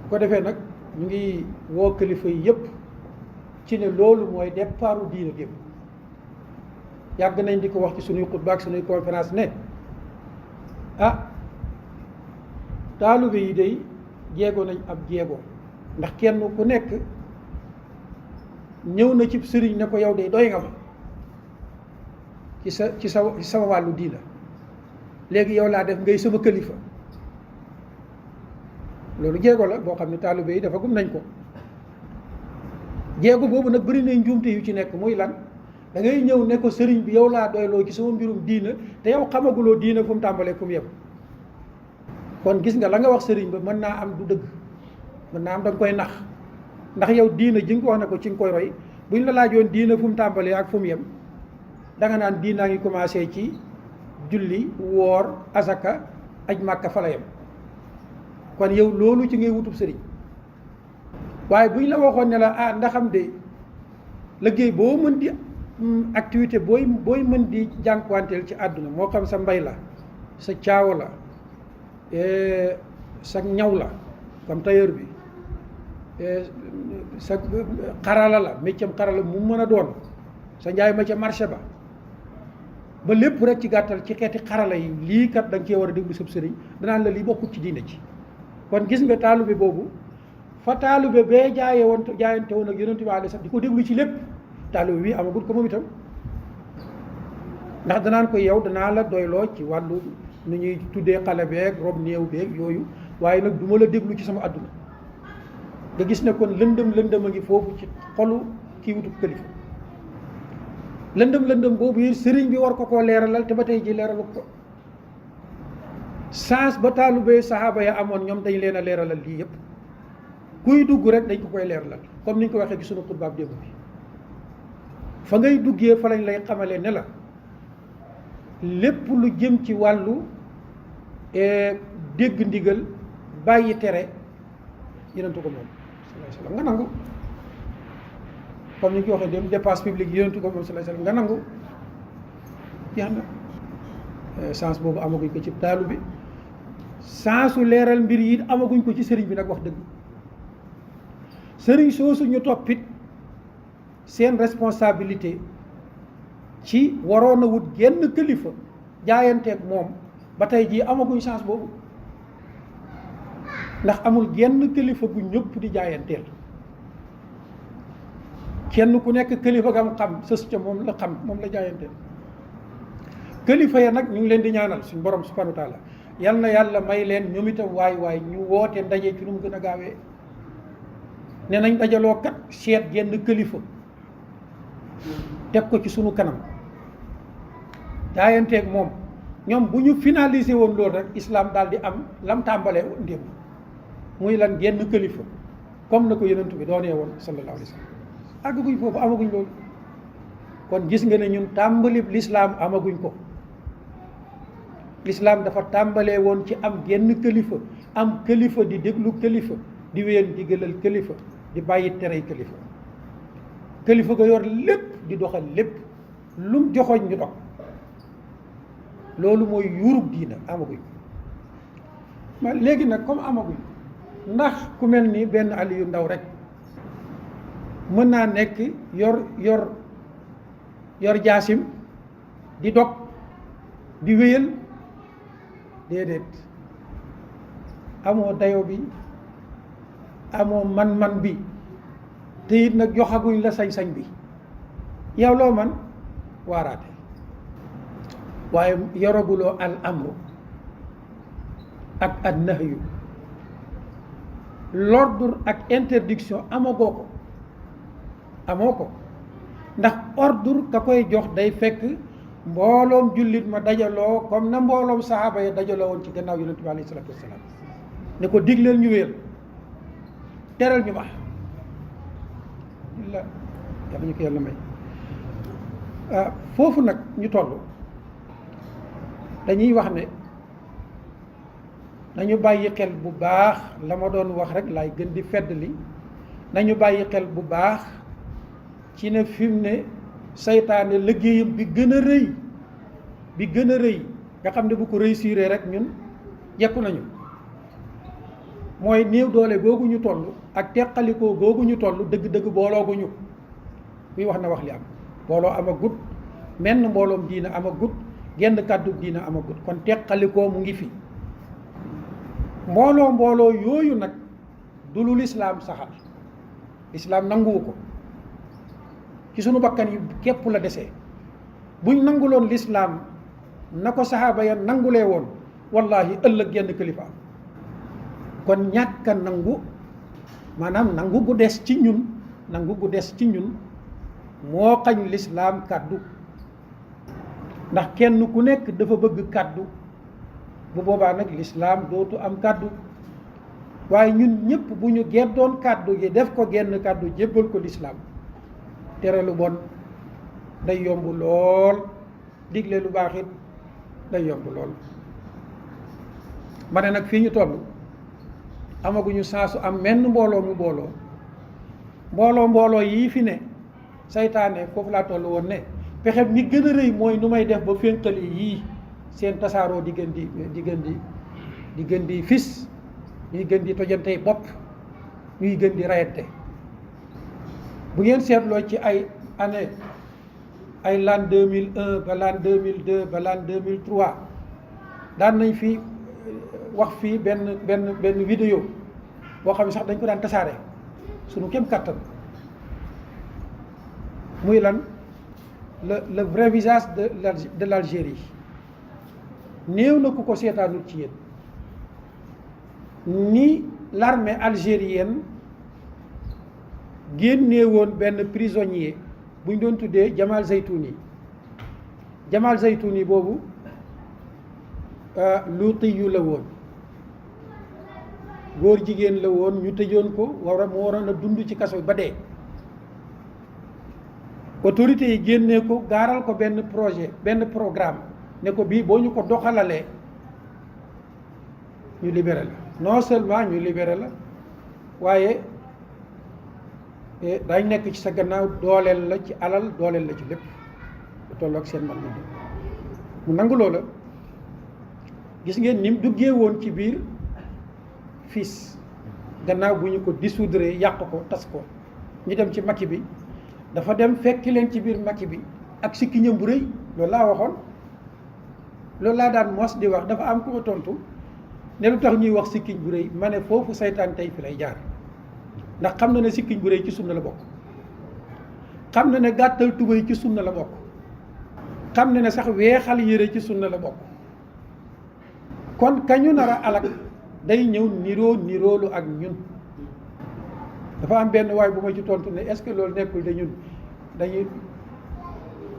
bu ko defee nag ñu ngi woo kilifa yi yëpp ci ne loolu mooy départu diine gépp yàgg nañ di ko wax ci suñuy xutba ak suñuy conférence ne taalibe yi day jéego nañ ab jéego ndax kenn ku nekk ñëw na ci sëriñ ne ko yow de doy nga ma ci sama wàllu diina léegi yow laa def ngay sama kilifa loolu jéego la boo xam ne taalibe yi dafa gum nañ ko jéego boobu nag bëri nañ njuumte yu ci nekk muy lan da ngay ñëw ne ko sëriñ bi yow laa doyloo ci sama mbirum diina te yow xamaguloo diina fu mu tàmbalee fu mu yem kon gis nga la nga wax sëriñ ba mën naa am du dëgg mën naa am da nga koy nax ndax yow diina ji nga ko wax ne ko ci nga koy roy buñ la laajoon diina fu mu tàmbalee ak fu mu yem da nga naan diinaa ngi commencé ci julli woor azaka aj màkka fa la yem kon yow loolu ci ngay wutub sëriñ waaye buñ la waxoon ne la ndaxam de liggéey boo mën di activité booy mën di jànkuwanteel ci àdduna moo xam sa mbay la sa caawa la sa ñaw la comme tailleur bi sa xarala la méccam xarala mu mën a doon sa njaay ma ca marché ba lépp rek ci gàttal ci xeeti xarala yi lii kat da nga cee war a déglu sab sëriñ danaan la lii bokkut ci diine ci kon gis nga taalube boobu fa taalube bee jaayante woon ak yonent bi alayhi salaam di ko déglu ci lépp taalube bi amagul ko moom itam ndax danaan ko yow danaa la doyloo ci wàllu nu ñuy tuddee xale beeg rob néew beeg yooyu waaye nag du ma la déglu ci sama àdduna nga gis ne kon lëndëm a ngi foofu ci xolu kii wutub kilifa lëndëm boobu yi sëriñ bi war ko koo leeralal te ba tey ji leeralu ko sens ba taalubee saxaaba ya amoon ñoom dañ leen a leeralal lii yëpp kuy dugg rek dañ ko koy leeralal comme ni ñu ko waxee ci sunu xutbaab démb bi fa ngay duggee fa lañ lay xamalee ne la lépp lu jëm ci wàllu dégg ndigal bàyyi tere yonentu ko moom sallallahu alayhi wasallam nga nangu comme ni ñu ko waxee dem dépense publique yonentu ko moom sallallahu alayhi wasallam nga nangu jeex na sens boobu amaguñ ko ci taalu bi sensu leeral mbir yi amaguñ ko ci sëriñ bi nag wax dëgg sëriñ soosu ñu toppit seen responsabilité ci waroon a wut genn kilifa jaayanteeg moom ba tey jii amaguñ chance boobu ndax amul genn kilifa bu ñëpp di jaayanteel kenn ku nekk kilifa gam xam sës ca moom la xam moom la jaayanteel kilifa ya nag ñu ngi leen di ñaanal suñu borom subhanahu wa taala yal na yàlla may leen ñoom itam waay ñu woote ndaje ci nu mu gën a gaawee ne nañ dajaloo kat seet genn kilifa teg ko ci sunu kanam jaayanteeg moom ñoom bu ñu finaliser woon loolu rek islam daal di am lam tàmbalee woon démb muy lan genn kilifa comme na ko yonent bi doonee woon sallallahu alayhi wa sallam àgguñ foofu amaguñ loolu kon gis nga ne ñun tàmbali l'islam amaguñ ko l'islam dafa tàmbalee woon ci am genn kilifa am kilifa di déglu kilifa di wéyal digalal kilifa di bàyyi terey kilifa kilifa ga yor lépp di doxal lépp lum joxoñ ñu dog loolu mooy yuurub diina amaguñ ma léegi nag comme amaguñ ndax ku mel ni benn Aliou Ndaw rek mën naa nekk yor jaasim di dog di wéyal déedéet amoo dayo bi amoo man-man bi te it nag joxaguñ la sañ-sañ bi yow loo man waaraate waaye yoraguloo al amru ak ad nahyu l'ordre ak interdiction amoo ko ndax ordre ka koy jox day fekk mbooloom jullit ma dajaloo comme na mbooloom saxaaba yi dajaloo woon ci gannaaw yonent bi alayhi salaatu wassalaam ne ko digleel ñu wéer teral ñu baax la yàlla ñu ko yàlla may foofu nag ñu toll dañuy wax ne nañu bàyyi xel bu baax la ma doon wax rek laay gën di feddali nañu bàyyi xel bu baax ci ne fi mu ne saytaane liggéeyam bi gën a rëy nga xam ne bu ko réussir rek ñun yekku nañu mooy néew doole googu ñu toll ak teqalikoo googu ñu toll dëgg-dëgg boolooguñu kuy wax na wax li am booloo amagut menn mbooloom diina amagut genn kàddu diina amagut kon teqalikoo mu ngi fi mbooloo yooyu nag du lu lislaam saxal lislaam nanguwu ko ci sunu bakkan yi képp la desee buñ nanguloon lislaam na ko saxaaba ya nangulee woon wallahi ëllëg genn kilifa am kon ñàkk a nangu maanaam nangu gu des ci ñun moo xañ lislaam kàddu ndax kenn ku nekk dafa bëgg kàddu bu boobaa nag lislaam dootu am kàddu waaye ñun ñëpp bu ñu geddoon kàddu gi def ko genn kàddu jébbal ko lislaam tere lu bon day yomb lool digle lu baax it day yomb lool ma ne nag fii ñu toll amaguñu saasu am menn mbooloo yii fi ne saytaane foofu laa toll woon ne pexe mi gën a rëy mooy nu may def ba fénqali yii seen tasaaroo di gën di fis ñuy gën di tojantey bopp ñuy gën di rayante bu ngeen seetloo ci ay année ay l'an 2001 ba l'an 2002 ba l'an 2003 daan nañ fi wax fii benn vidéo boo xam ne sax dañ ko daan tasaare suñu kem kàttan muy lan le vrai visage de l'Algérie néew na ku ko seetaanut ci yéen ni l'armée algérienne génnee woon benn prisonnier bu ñu doon tuddee Jamal Zaytouni boobu luutiyu la woon góor jigéen la woon ñu tëjoon ko mu waroon a dund ci kaso ba dee autorités yi génnee ko gaaral ko benn projet benn programme ne ko bii boo ñu ko doxalalee ñu libéré la non seulement ñu libéré la waaye dañ nekk ci sa gannaaw dooleel la ci alal dooleel la ci lépp lu tolloog seen man mu nangu loola. gis ngeen ni mu duggee woon ci biir FIS gannaaw bu ñu ko dissoudre yàq ko tas ko ñu dem ci Macky bi dafa dem fekki leen ci biir Macky bi ak sikkiñam bu rëy loolu laa waxoon loolu laa daan mos di wax dafa am ku ma tontu ne lu tax ñuy wax sikkiñ bu rëy ma ne foofu saytaan tey fi lay jaar ndax xam na ne sikkiñ bu rëy ci sunna la bokk xam na ne gàttal tubéy ci sunna la bokk xam na ne sax weexal yére ci sunna la bokk kon kañu nar a alak day ñëw niroolu ak ñun dafa am benn waay bu ma ci tontu ne est-ce que loolu nekkul de ñun dañuy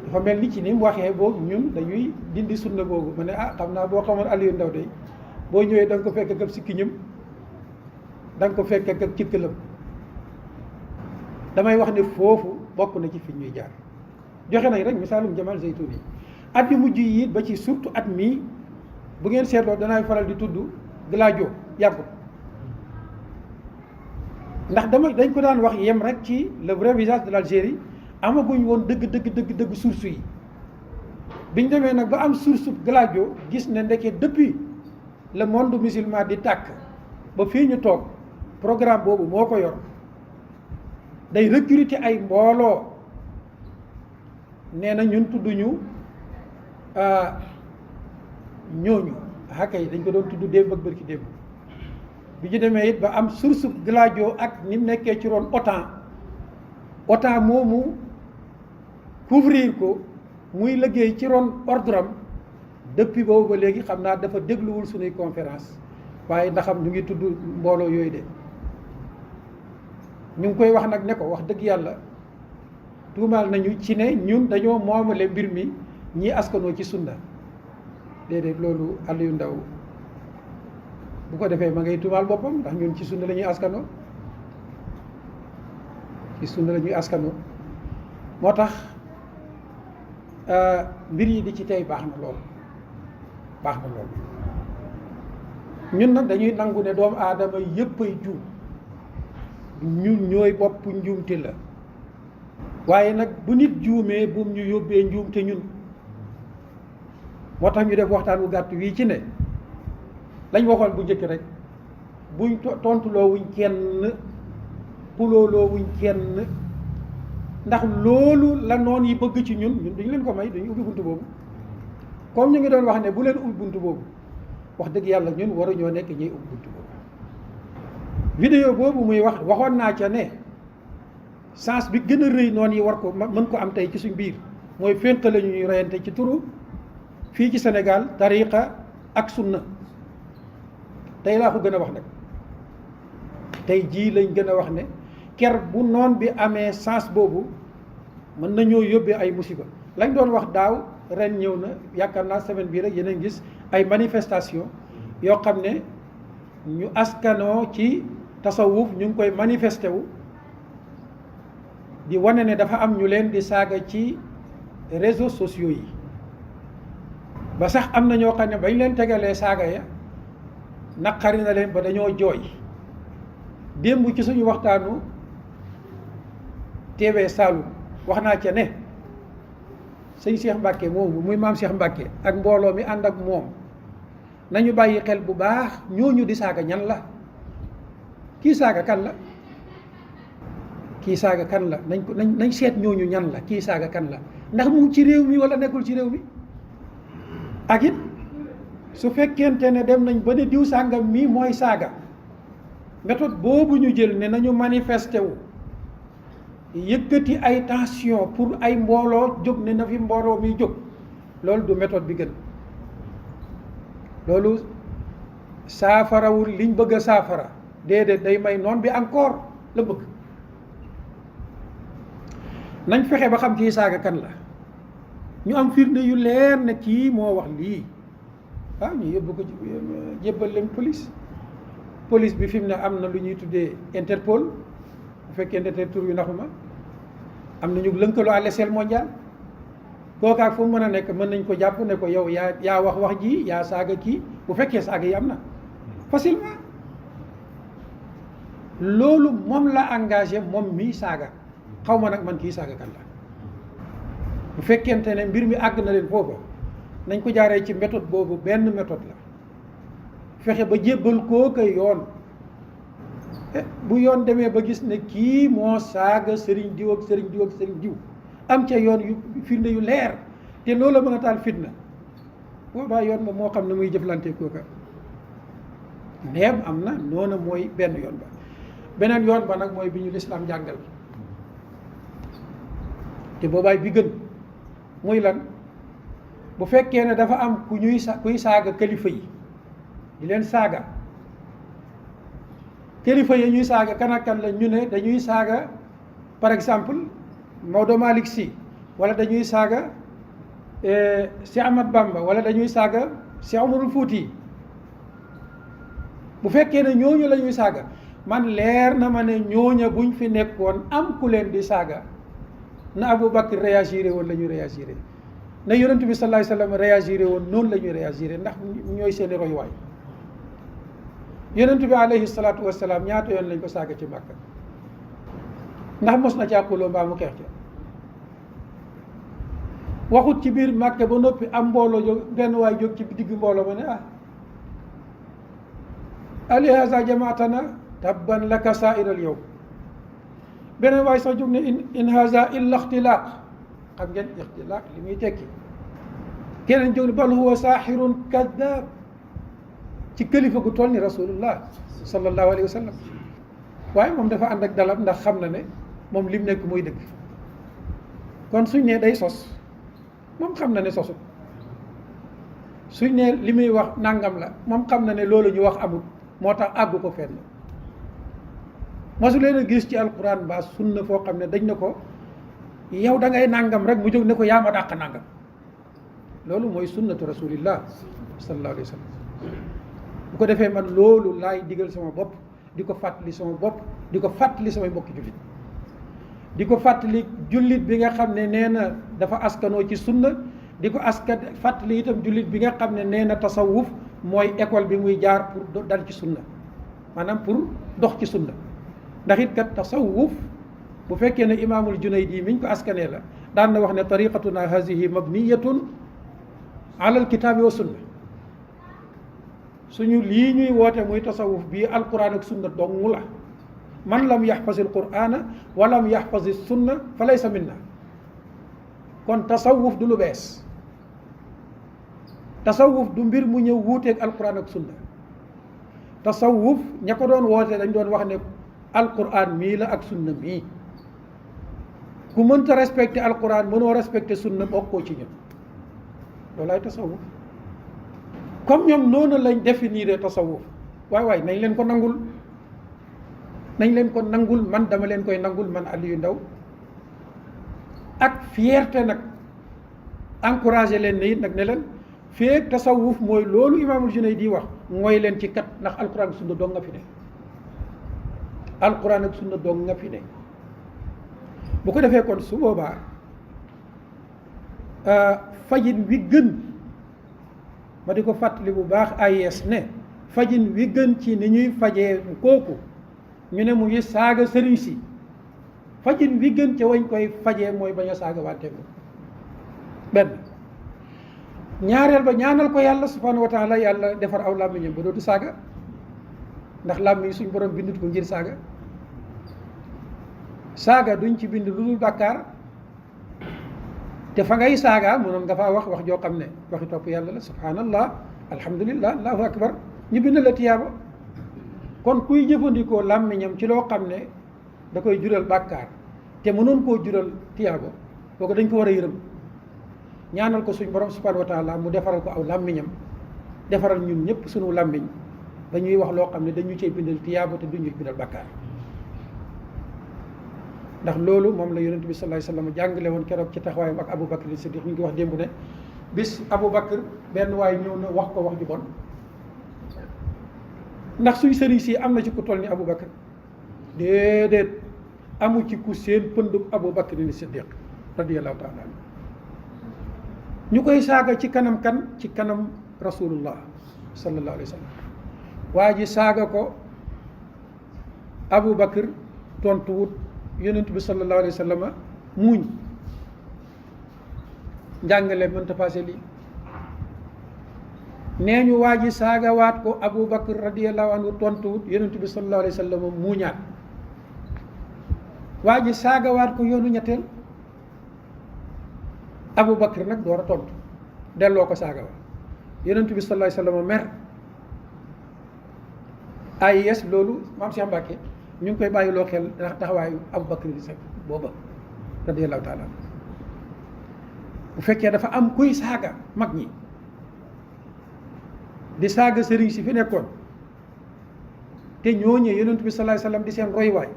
dafa mel ni ci ni mu waxee boobu ñun dañuy dindi sunna boobu ma ne xam naa boo xamoon Aliou Ndao de boo ñëwee da nga ko fekk ak sikkiñam da nga ko fekk ak cikkalam damay wax ne foofu bokk na ci fi ñuy jaar joxe nañ rek misaalum Jamal Zeytouni at yu mujj yi ba ci surtout at mii bu ngeen seetloo danaay faral di tudd Gladio yàggut ndax dañ ko daan wax yem rek ci le vrai visage de l'Algérie amaguñ woon dëgg source yi biñ demee nag ba am source Gladio gis ne ndeke depuis le monde musulman di tàkk ba fii ñu toog programme boobu moo ko yor day recruter ay mbooloo nee na ñun tudduñu ñooñu xakay dañ ko doon tudd démb ak bërki démb bi ñu demee it ba am source Gladio ak ni mu nekkee ci roon OTAN moomu couvrir ko muy liggéey ci ron ordre am depuis boobu ba léegi xam naa dafa dégluwul suñuy conférence waaye ndaxam ñu ngi tudd mbooloo yooyu de ñu ngi koy wax nag ne ko wax dëgg yàlla tuumaal nañu ci ne ñun dañoo moomale mbir mi ñii askanoo ci sunna déedéet loolu Aliou Ndao bu ko defee ma ngay tuumaal boppam ndax ñun ci sunna la ñuy askanoo ci sunna la ñuy askanoo moo tax mbir yi di ci tey baax na lool ñun nag dañuy nangu ne doomu aadama yëpp ay juum ñun ñooy bopp njuumte la waaye nag bu nit juumee buum ñu yóbbee njuumte ñun moo tax ñu def waxtaan wu gàtt wii ci ne lañ waxoon bu njëkk rek buñ tontuloo wuñ kenn pulooloo wuñ kenn ndax loolu la noon yi bëgg ci ñun duñu leen ko may duñu ubbi buntu boobu comme ñu ngi doon wax ne bu leen ubbi buntu boobu wax dëgg yàlla ñun waruñoo nekk ñuy ubbi buntu boobu vidéo boobu muy wax waxoon naa ca ne sens bi gën a rëy noon yi war ko mën ko am tey ci suñ biir mooy fénq la ñuy reyante ci turu fii ci Sénégal tariqa ak sunna tey laa ko gën a wax nag tey jii lañ gën a wax ne ker bu noon bi amee sens boobu mën nañoo yóbbee ay musiba lañ doon wax daaw ren ñëw na yaakaar naa semaine bii rek yeneen gis ay manifestation yoo xam ne ñu askanoo ci tasawuf ñu ngi koy manifesté wu di wane ne dafa am ñu leen di saaga ci réseaux sociaux yi ba sax am na ñoo xam ne bañ leen tegalee saaga ya naqari na leen ba dañoo jooy démb ci suñu waxtaanu TV Saloum wax naa ca ne sëñ Cheikh Mbacke moomu muy maam Cheikh Mbacke ak mbooloo mi ànd ak moom nañu bàyyi xel bu baax ñooñu di saaga ñan la kii saaga kan la kii saaga kan la nañ seet ñooñu ñan la kii saaga kan la ndax mu ngi ci réew mi wala nekkul ci réew mi ak it su fekkente ne dem nañ ba ne diw sàngam mii mooy saaga méthode boobu ñu jël ne nañu manifesté wu yëkkati ay tension pour ay mbooloo jóg ne na fi mbooloo mi jóg loolu du méthode bi gën loolu saafarawul liñ bëgg a saafara déedéet day may noon bi encore la bëgg nañ fexe ba xam kii saaga kan la ñu am firnde yu leer ne kii moo wax lii ñu yóbbu ko jébbal leen police bi fi mu ne am na lu ñuy tuddee Interpol bu fekkee ne tur yu naxuma am na ñu lënkaloo à l'échelle mondiale kookaak fu mu mën a nekk mën nañ ko jàpp ne ko yow yaa wax ji yaa saaga kii bu fekkee saaga yi am na facilement loolu moom la engagé moom mii saaga xaw ma nag man kii saaga kan la bu fekkente ne mbir mi àgg na leen foofa nañ ko jaaree ci méthode boobu benn méthode la fexe ba jébbal koo ko yoon bu yoon demee ba gis ne kii moo saaga sëriñ diw ak sëriñ diw ak sëriñ diw am ca yoon yu firnde yu leer te loolu la mën a taal fitna boobaa yoon moom moo xam ne muy jëflante kooka ndeem am na noonu mooy benn yoon ba beneen yoon ba nag mooy bi ñu lislaam jàngal te boobaay bi gën muy lan bu fekkee ne dafa am kuy saaga kilifa yi di leen saaga kilifa yi ñuy saaga kan ak kan la ñu ne dañuy saaga par exemple Maodo Malick Sy wala dañuy saaga Cheikh Ahmad Bamba wala dañuy saaga Cheikh Omarul Fouti bu fekkee ne ñooñu la ñuy saaga man leer na ma ne ñooña buñ fi nekkoon am ku leen di saaga na Abou Bakr réagiré woon la ñu réagiré na yonent bi sallallahu alayhi wasallam réagiré woon noonu la ñuy réagiré ndax ñooy seeni royuwaay yonent bi alayhi salaatu wasalaam ñaata yoon lañ ko saaga ci Màkka ndax mos na caa xuloo mbaa mu xeex ca waxut ci biir Màkka ba noppi am mbooloo jóg benn waay jóg ci digg mbooloo ma ne alihaza jamaatana tabban laka saairal yow beneen waay sax jóg ne in haza illa ixtilaaq xam ngeen ixtilaaq li muy tekki keneen jóg ne bal huwa saaxirun kaddaab ci kilifa gu toll ni rasulullah sallallahu alayhi wa sallam waaye moom dafa ànd ak dalam ndax xam na ne moom lim nekk mooy dëgg kon suñ ne day sos moom xam na ne sosut suñ ne li muy wax nangam la moom xam na ne loolu ñu wax amul moo tax àggu ko fenn masu leen a gis ci alquran ba sunna foo xam ne dañ ne ko yow da ngay nangam rek mu jóg ne ko yaa ma dàq nangam loolu mooy sunnatu rasulillah sallallahu alayhi wa sallam bu ko defee man loolu laay digal sama bopp di ko fàttali sama bopp di ko fàttali samay mbokki jullit di ko fàttali jullit bi nga xam ne nee na dafa askanoo ci sunna di ko fàttali itam jullit bi nga xam ne nee na tasawuf mooy école bi muy jaar pour dal ci sunna maanaam pour dox ci sunna ndax it kat tasawuf bu fekkee ne imaamul Junaydi miñ ko askanee la daan na wax ne tariqatuna hazihi mabniyatun ala alkitaabi wa sunna suñu lii ñuy woote muy tasawuf bii alquran ak sunna dong la man lam yaxfasi alqurana wa lam yaxfasi sunna fa laysa minna kon tasawuf du lu bees tasawuf du mbir mu ñëw wuuteeg alquran ak sunna tasawuf ña ko doon woote dañ doon wax ne alquran mii la ak sunna mii ku mënta respecté alquran mënoo respecté sunna bokkoo ci ñun loolaay tasawuf comme ñoom noonu lañ définir tasawuf waay nañ leen ko nangul man dama leen koy nangul man Aliou Ndao ak fierté nag encouragé leen ne it nag ne leen feek tasawuf mooy loolu imaamul Junaydi wax mooy leen ci kat ndax alquran ak sunna dong nga fi ne alquran ak sunna dong nga fi ne bu ko defee kon su boobaa fajin wi gën ma di ko fàttali bu baax AIS ne fajin wi gën ci ni ñuy fajee kooku ñu ne mu ngi saaga sëriñ si fajin wi gën ca wañ koy fajee mooy bañ a saaga wante ko benn ñaareel ba ñaanal ko yàlla subhanahu wa taala yàlla defar aw làmmiñam ba dootu saaga ndax làmmiñ suñ borom bindut ko ngir saaga duñ ci bind lu dul bàkkaar te fa ngay saaga mënoon nga faa wax joo xam ne waxi topp yàlla la subhanallah alhamdulillah allahu akbar ñu bind la tiyaaba kon kuy jëfandikoo làmmiñam ci loo xam ne da koy jural bàkkaar te mënoon koo jural tiyaaba kooku dañ ko war a yërëm ñaanal ko suñ borom subhanahu wa taala mu defaral ko aw làmmiñam defaral ñun ñëpp suñu làmmiñ dañuy wax loo xam ne dañu cey bindal tiyaaba te duñu bindal bàkkaar ndax loolu moom la yonent bi sallallahu alayhi wasallam jàngale woon keroog ci taxawaayam ak Abu Bakr Siddiq ñu ngi wax démb ne bis Abu Bakr benn waay ñëw na wax ko wax ju bon ndax suñ sëriñ si am na ci ku toll ni Abu Bakr déedéet amu ci ku seen pëndub Abu Bakr Siddiq radiyallahu taala anhu ñu koy saaga ci kanam kan ci kanam rasulullah sallallahu alayhi wa sallam. waa ji saaga ko Abu Bakr tontuwut, yonent bi sallallahu alayhi wa sallam muuñ. njàngale mënta passé lii. nee ñu waa ji saagawaat ko Abu Bakr radiyallahu anhu tontuwut, yonent bi sallallahu alayhi wa sallam muuñaat. waa ji saagawaat ko yoonu ñetteel, Abu Bakr nag door a tontu delloo ko saaga wa yonent bi sallallahu alayhi wa sallam mer. ay yes loolu maam Cheikh Mbacke ñu ngi koy bàyyiloo xel ndax taxawaayu Abu Bakr di sax booba radiyallahu taala. bu fekkee dafa am kuy saaga mag ñi di saaga sëriñ si fi nekkoon te ñooñee yonent bi sallallahu alayhi wa sallam di seen roywaay,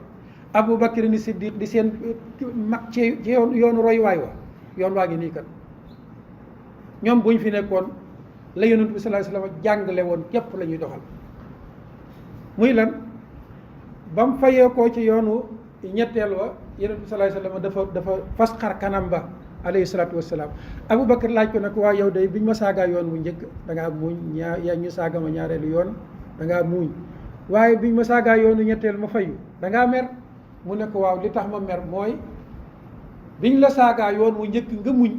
Abu Bakr ni Siddiq di seen mag ci yoonu roywaay wa yoon waa ngi nii kat ñoom buñ fi nekkoon la yonent bi sallallahu alayhi wa sallam jàngale woon képp la ñuy doxal. muy lan ba mu fayee koo ci yoonu ñetteel wa yonent bi sallallahu alayhi wa sallam dafa fas xar kanam ba alayhi salaatu wassalaam. Abu Bakr laaj ko nag waa yow day biñ ma saagaa yoon wu njëkk da ngaa muuñ ñu saaga ma ñaareelu yoon da ngaa muuñ, waaye biñ ma saagaa yoonu ñetteel ma fayu da ngaa mer. mu ne ko waaw li tax ma mer mooy biñ la saagaa yoon wu njëkk nga muñ,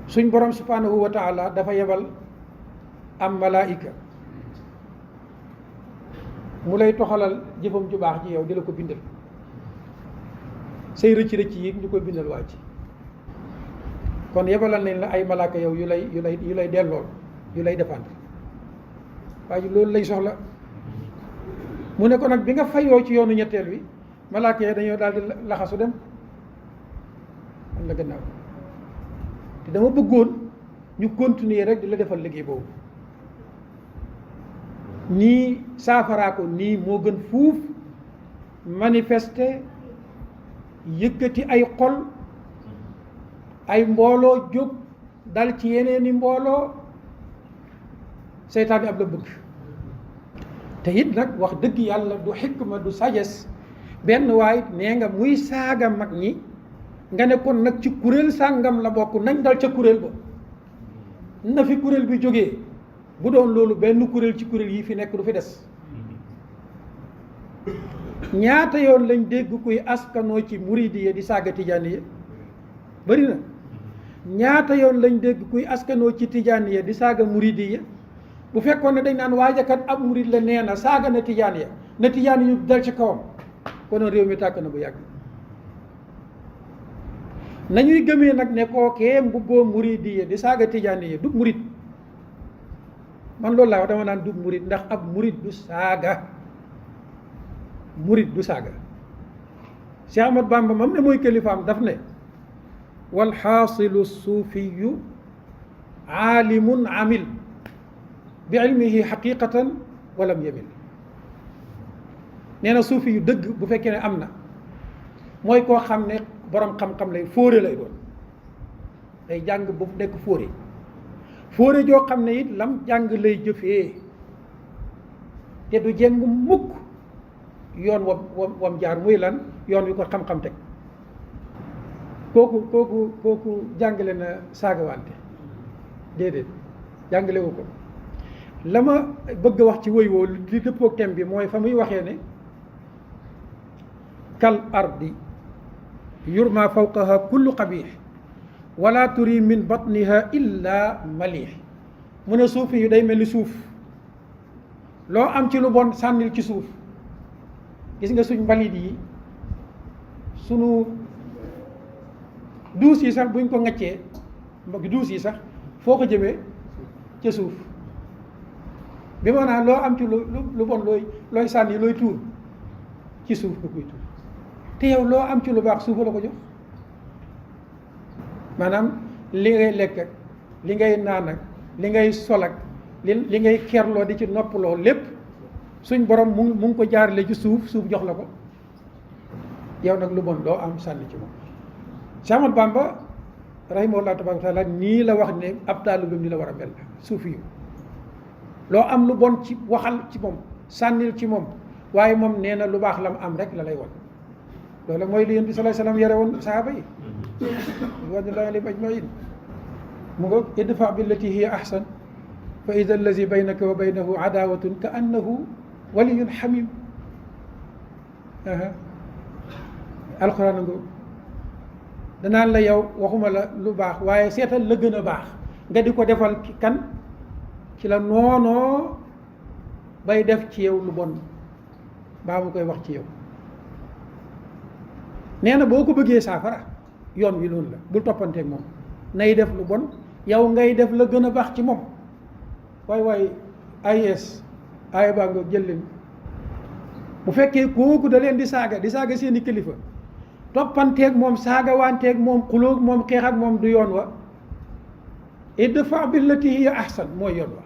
suñ borom subhanahu wa taala dafa yebal am malaayika mu lay toxalal jëfam ju baax ji yow di la ko bindal, say rëcc rëcc yi ñu koy bindal waa ci. kon yebalal nañ la ay malaaka yow yu lay dellool, yu lay défendre. waaye loolu lay soxla. mu ne ko nag bi nga fayoo ci yoonu ñetteel wi malaaka yi dañoo daal di laxasu dem am la gannaaw, te dama bëggoon ñu continuer rek di la defal liggéey boobu. nii saafaraa ko nii moo gën fuuf manifester yëkkati ay xol ay mbooloo jóg dal ci yeneeni mbooloo. seytaan bi ab la bëgg te it nag wax dëgg yàlla du xikma du sagesse benn waay nee nga muy saaga mag ñi nga ne kon nag ci kuréel sàngam la bokk nañ dal ca kuréel ba na fi kuréel bi jógee. bu doon loolu benn kuréel ci kuréel yi fi nekk du fi des. ñaata yoon lañ dégg kuy askanoo ci muridiya di saaga tijaaniya bari na. ñaata yoon lañ dégg kuy askanoo ci tijaaniya di saaga muridiya. bu fekkoon ne dañ naan waajakat ab murid la nee na saaga na tijaaniya na tijaani yu dal ci kawam konoon réew mi tàkk na bu yàgg. nañuy gëmee nag ne kookee mbubboo muridiya di saaga tijaaniya du murid. man loolu laa wax dama naan dug murid ndax ab murid du saaga. murid du saaga. Cheikh Ahmad Bamba mam ne mooy kilifaam daf ne wal xaasilu suufiyu aalimun amil bi ilmihi xaqiqatan walam yamil. nee na suufi yu dëgg bu fekkee ne am na mooy koo xam ne borom xam-xam lay fóore lay doon day jàng bu nekk fóore joo xam ne it lam jàng lay jëfee te du jeng mukk yoon wam jaar muy lan yoon wi ko xam-xam teg. kooku jàngale na saagawante déedéet jàngale wu ko. la ma bëgg a wax ci woy woo li dëppook thème bi mooy fa muy waxee ne kal ardi yurma fawqaha kullu qabih wala turi min batniha illa malih. mu ne suufi yu day mel ni suuf loo am ci lu bon sànnil ci suuf. gis nga suñ mbalit yi sunu duus yi sax buñ ko ŋaccee duus yi sax foo ko jëmee ca suuf. bi maanaam loo am ci lu bon looy sànni looy tuur ci suuf nga koy tuur te yow loo am ci lu baax suufa la ko jox. maanaam li ngay lekk ak li ngay naan ak li ngay sol ak li ngay kerloo di ci noppaloo lépp suñ borom mu ngi ko jaarale ci suuf jox la ko. yow nag lu bon loo am sànni ci moom. Cheikh Ahmad Bamba rahimahullah tabaaraka wa taala nii la wax ne ab taalibe ni la war a mel suufi yu loo am lu bon ci waxal ci moom sànnil ci moom waaye moom nee na lu baax la mu am rek la lay won loolu mooy li Yonent bi sallallahu alayhi wasallam yare woon sahaaba yi ridwanullahi alayhim ajmain mu nga idfa billati hiya ahsan fa ida allazi baynaka wa baynahu adawatun ka annahu waliyun xamim alquran nga danaan la yow waxuma la lu baax waaye seetal la gën a baax nga di ko defal kan ci la noonoo bay def ci yow lu bon baa mu koy wax ci yow nee na boo ko bëggee saafara yoon wi loolu la bul toppanteeg moom nay def lu bon yow ngay def la gën a baax ci moom waay AIS ay baa nga jël leen bu fekkee kooku da leen di saaga seeni kilifa toppanteeg moom saaga wanteeg moom xulóog moom xeex ak moom du yoon wa idfa billati hiya ahsan mooy yoon wa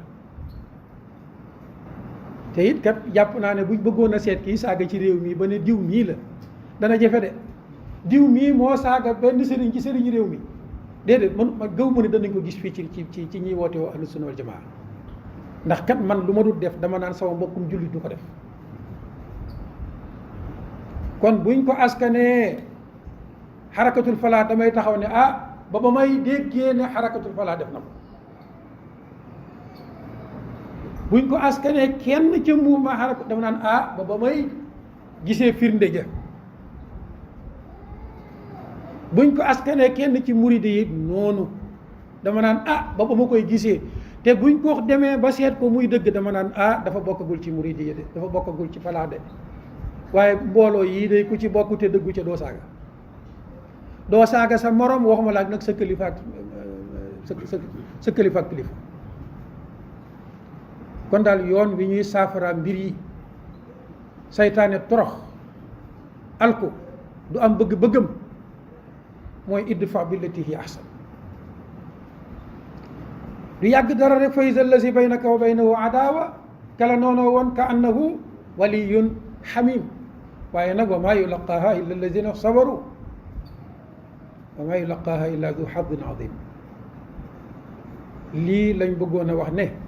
te it kat jàpp naa ne buñ bëggoon a seet kii saaga ci réew mi ba ne diw mii la dana jafe de diw mii moo saaga benn sëriñ ci sëriñ réew mi déedéet man gëw ma ne danañ ko gis fii ci ñiy woote woo ahlu sunna wal jamaa ndax kat man lu ma dul def dama naan sama mbokkum jullit du ko def kon buñ ko askanee xarakatul falaa damay taxaw ne ba may déggee ne xarakatul falaa def na ko buñ ko askanee kenn ca mouvement xarakat dama naan ba may gisee firnde ja buñ ko askanee kenn ci muride yi noonu dama naan ba ma koy gisee te buñ ko demee ba seet ko muy dëgg dama naan dafa bokkagul ci muride yi de dafa bokkagul ci falaa de waaye mbooloo yii day ku ci bokk te dëggu ca doo saaga sa morom waxuma la ak nag sa kilifa ak sa kilifa ak kilifa kon daal yoon wi ñuy saafara mbir yi saytaane torox alko du am bëgg-bëggam mooy idfa billati hiya ahsan du yàgg dara rek fa iza allazi baynaka wa baynahu adawa kala noonoo woon ka annahu waliyun xamim waaye nag wa maa yulaqaaha illa alladina sabaru wa maa yulaqaaha illa du xadin adim lii lañ bëggoon a wax ne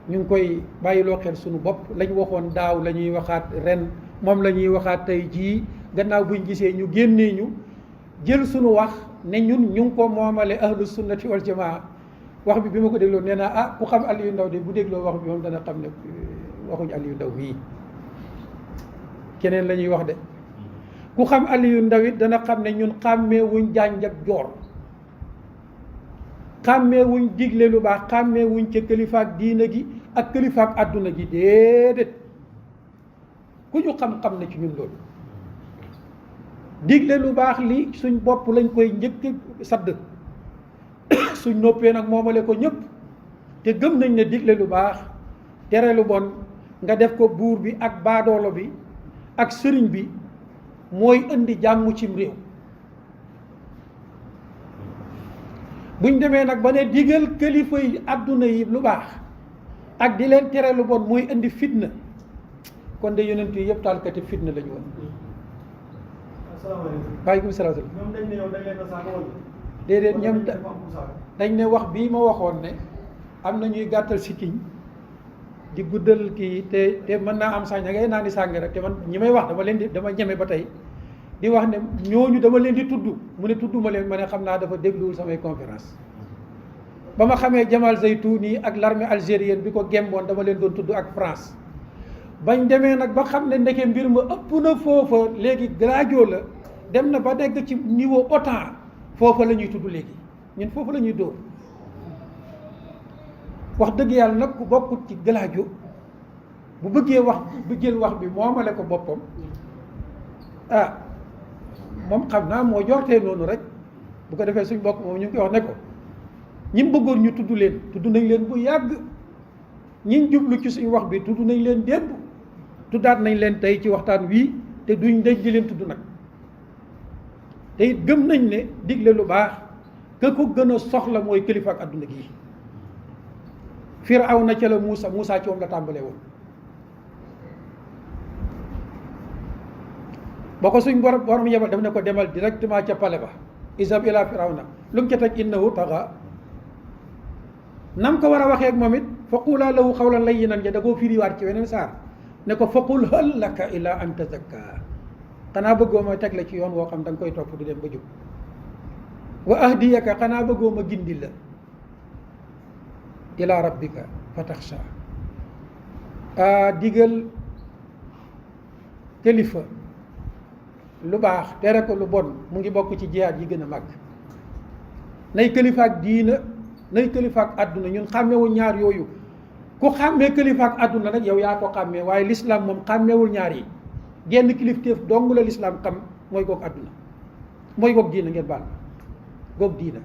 ñu ngi koy bàyyiloo xel suñu bopp lañ waxoon daaw la ñuy waxaat ren moom la ñuy waxaat tey jii gannaaw buñ gisee ñu génnee ñu jël suñu wax ne ñun ñu ngi ko moomale ahlu sunnati wal jamaa wax bi ma ko dégloo nee naa ku xam Aliou Ndao de bu dégloo wax bi moom dana xam ne waxuñ Aliou Ndao mii keneen la ñuy wax de ku xam Aliou Ndao it dana xam ne ñun xàmmee wuñ jànj ak joor xàmmee wuñ digle lu baax xàmmee wuñ ca kilifaak diina gi ak kilifaak àdduna gi déedéet ku ñu xam-xam na ci ñun loolu digle lu baax li suñ bopp lañ koy njëkk sadd suñ noppee nag moomale ko ñëpp te gëm nañ ne digle lu baax tere lu bon nga def ko buur bi ak baadoolo bi ak sëriñ bi mooy indi jàmm cim réew buñ demee nag ba ne digal kilifa yi àdduna yi lu baax ak di leen tere lu bon mooy indi fitna kon de yonent yi yëpp taalkati fitna la ñu woon. asalaamaaleykum. waaleykum salaam. ñoom dañ ne yow dañ leen a saaga wala. déedéet ñoom dañ ne wax bii ma waxoon ne am na ñuy gàttal sikkiñ di guddal kii te mën naa am sax ña ngay naan di sàng rek te man ñi may wax dama ñeme ba tey di wax ne ñooñu dama leen di tudd mu ne tudduma leen ma ne xam naa dafa dégluwul samay conférence ba ma xamee Jamal Zaytouni ak l'armée algérienne bi ko gemboon dama leen doon tudd ak France bañ demee nag ba xam ne ndeke mbir ma ëpp na foofa léegi gradio la dem na ba dégg ci niveau OTAN foofa la ñuy tudd léegi ñun foofu la ñuy dóor wax dëgg yàlla nag ku bokkut ci galaajo bu bëggee wax bu jël wax bi moomale ko boppam moom xam naa moo jortee noonu rek bu ko defee suñ bokk moom ñu ngi koy wax ne ko ñi bëggoon ñu tudd leen tudd nañ leen bu yàgg ñiñ jublu ci suñ wax bi tudd nañ leen démb tuddaat nañ leen tey ci waxtaan wii te duñ dëj di leen tudd nag te it gëm nañ ne digle lu baax ka ko gën a soxla mooy kilifa ak adduna gi Firawna ca la Muusa ci moom la tàmbalee woon boo ko suñ borom yebal daf ne ko demal directement ca pale ba izhab ila Firawna lu mu ca teg innahu taxa nam ko war a waxee ak moom it faqula lahu qawlan layyinan ja da koo firiwaat ci weneen saar ne ko faqul hal laka ila an tazakka xanaa bëggoo mooy teg la ci yoon woo xam da nga koy topp di dem ba jub wa ahdiyaka xanaa bëggoo ma gindi la ila rabbika fataxsha digal kilifa lu baax tere ko lu bon mu ngi bokk ci jihaad yi gën a màgg. nay kilifa ak diina nay kilifa ak àdduna ñun xàmmeewul ñaar yooyu ku xàmmee kilifa ak àdduna nag yow yaa ko xàmmee waaye lislaam moom xàmmeewul ñaar yi genn kilifteef dong la lislaam xam mooy goog àdduna mooy goog diina ngeen baal goog diina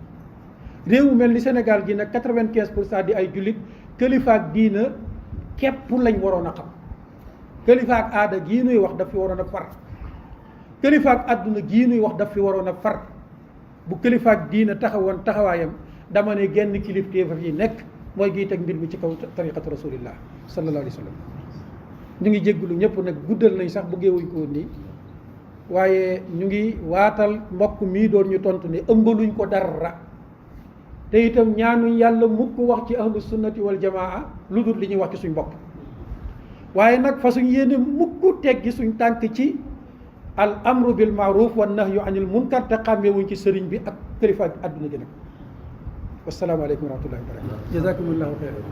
réew mu mel ni Sénégal gi nag 95% di ay jullit kilifa ak diina képp lañ waroon a xam kilifa ak aada gii nuy wax daf fi waroon a far kilifa ak àdduna gii nuy wax daf fi waroon a far bu kilifa ak diina taxawoon taxawaayam dama ne genn kilifteef yi nekk mooy giy teg mbir mi ci kaw tariqatu rasulillah sallallahu alayhi wa sallam ñu ngi jéggulu ñëpp nag guddal nañ sax bëggee wuñ ko woon nii waaye ñu ngi waatal mbokk mii doon ñu tontu ne ëmbaluñ ko dara te itam ñaanuñ yàlla mukk wax ci ahlu sunnati wal jamaa lu dul li ñuy wax ci suñ bopp waaye nag fa suñ yéene mukk teggi suñ tànk ci al amru bil maaruf wa nahyu anil munkar te xàmmeewuñ ci sëriñ bi ak kilifa ak àdduna gi nag wassalaamu aleykum wa rahmatullahi wa barakatu jazakumullahu xeyran